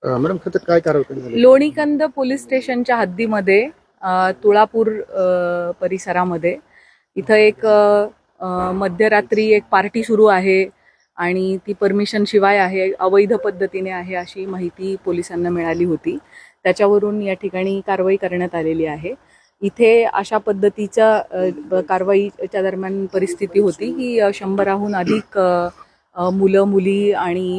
Madam खरं काय कारवाई झाली? लोणीकंद पोलीस स्टेशनच्या हद्दीमध्ये तुळापूर परिसरामध्ये इथं एक मध्यरात्री एक पार्टी सुरू आहे आणि ती परमिशन शिवाय आहे, अवैध पद्धतीने आहे अशी माहिती पोलिसांना मिळाली होती. त्याच्यावरून या ठिकाणी कारवाई करण्यात आलेली आहे. इथे अशा पद्धतीच्या कारवाईच्या दरम्यान परिस्थिती होती की 100हून अधिक मुलं मुली आणि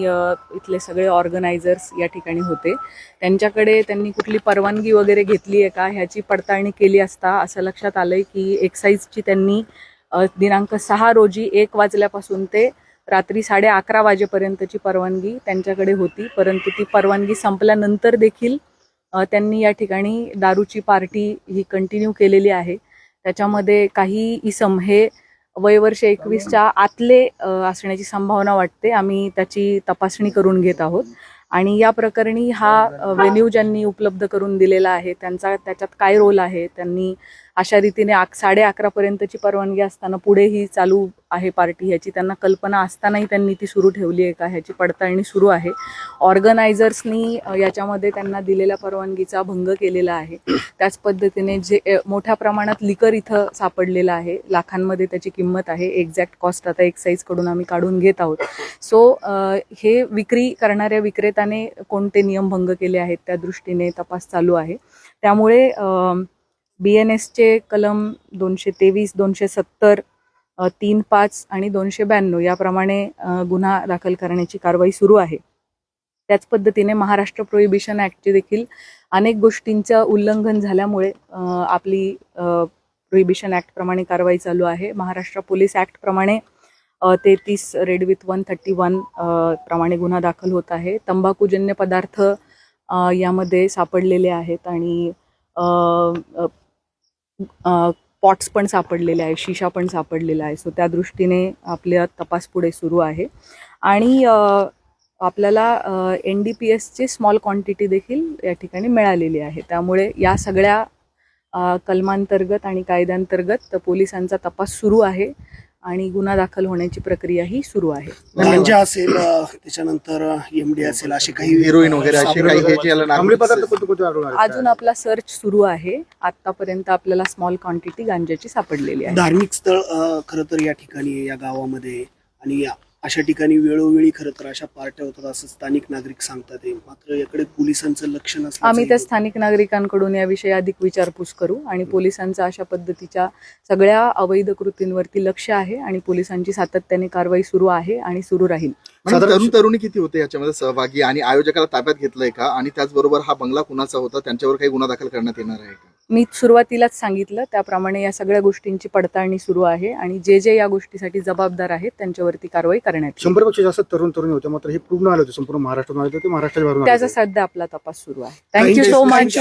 इथले सगळे ऑर्गनायझर्स या ठिकाणी होते. त्यांच्याकडे त्यांनी कुठली परवानगी वगैरे घेतली आहे का ह्याची पडताळणी केली असता असं लक्षात आलंय की एक्साईजची त्यांनी दिनांक 6 रोजी 1 वाजल्यापासून ते रात्री 11:30 वाजेपर्यंतची परवानगी त्यांच्याकडे होती, परंतु ती परवानगी संपल्यानंतर देखील त्यांनी या ठिकाणी दारूची पार्टी ही कंटिन्यू केलेली आहे. त्याच्यामध्ये काही इसम हे वयवर्ष 21च्या आतले असण्याची संभावना वाटते. आम्ही त्याची तपासणी करून घेत आहोत आणि या प्रकरणी हा व्हेन्यू ज्यांनी उपलब्ध करून दिलेला आहे त्याच्यात काय रोल आहे, त्यांनी अशा रीतीने 11:30 पर्यंतची परवानगी असताना पुढे ही चालू आहे पार्टी ह्याची त्यांना कल्पना असतानाही त्यांनी ती सुरू ठेवली आहे का ह्याची पडताळणी सुरू आहे. ऑर्गनायझर्सनी याच्यामध्ये त्यांना दिलेल्या परवानगीचा भंग केलेला आहे. त्याच पद्धतीने जे मोठ्या प्रमाणात लिकर इथं सापडलेलं आहे, लाखांमध्ये त्याची किंमत आहे. एक्झॅक्ट कॉस्ट आता एक्साईजकडून आम्ही काढून घेत आहोत. सो हे विक्री करणाऱ्या विक्रेत्याने कोणते नियम भंग केले आहेत त्या दृष्टीने तपास चालू आहे. त्यामुळे BNSचे कलम 223, 270, 3(5) आणि 292 याप्रमाणे गुन्हा दाखल करण्याची कारवाई सुरू आहे. त्याच पद्धतीने महाराष्ट्र प्रोहिबिशन ॲक्टचे देखील अनेक गोष्टींचं उल्लंघन झाल्यामुळे आपली प्रोहिबिशन ॲक्टप्रमाणे कारवाई चालू आहे. महाराष्ट्र पोलीस ॲक्टप्रमाणे 33 रेड विथ 131 प्रमाणे गुन्हा दाखल होत आहे. तंबाखूजन्य पदार्थ यामध्ये सापडलेले आहेत आणि पॉट्स पण सापडलेले आहे, शिशा पण सापडलेला आहे. सो त्या दृष्टीने आपला तपास पुढे सुरू आहे आणि आपल्याला NDPSची स्मॉल क्वांटिटी देखील या ठिकाणी मिळालेली आहे. त्यामुळे या सगळ्या कलमांतर्गत आणि कायद्यांतर्गत पोलिसांचा तपास सुरू आहे आणि गुन्हा दाखल होण्याची प्रक्रिया ही सुरू आहे. गांजा असेल, त्याच्यानंतर MD असेल, असे काही हिरोईन वगैरे असे काही अंमली पदार्थ कोणते अजून आपला सर्च सुरू आहे. आतापर्यंत आपल्याला स्मॉल क्वांटिटी गांजाची सापडलेली आहे. धार्मिक स्थळ खरं तर या ठिकाणी या गावामध्ये आणि अशा ठिकाणी वेळोवेळी खरं तर अशा पार्ट्या होतात असं स्थानिक नागरिक सांगतात. मात्र याकडे पोलिसांचं लक्ष नसतं. आम्ही त्या स्थानिक नागरिकांकडून याविषयी अधिक विचारपूस करू आणि पोलिसांचं अशा पद्धतीच्या सगळ्या अवैध कृतींवरती लक्ष आहे आणि पोलिसांची सातत्याने कारवाई सुरू आहे आणि सुरू राहील. तरुण तरुणी किती होते याच्यामध्ये सहभागी आणि आयोजकाला ताब्यात घेतलंय का, आणि त्याचबरोबर हा बंगला कुणाचा होता, त्यांच्यावर काही गुन्हा दाखल करण्यात येणार आहे का? मी सुरुवातीलाच सांगितलं त्याप्रमाणे या सगळ्या गोष्टींची पडताळणी सुरू आहे आणि जे या गोष्टीसाठी जबाबदार आहेत त्यांच्यावरती कारवाई करण्यात येईल. 100पेक्षा जास्त तरुण तरुणी होते, मात्र हे पूर्ण आले होते, संपूर्ण महाराष्ट्रातून आले होते, महाराष्ट्रात त्याचा सध्या आपला तपास सुरू आहे. Thank you so much.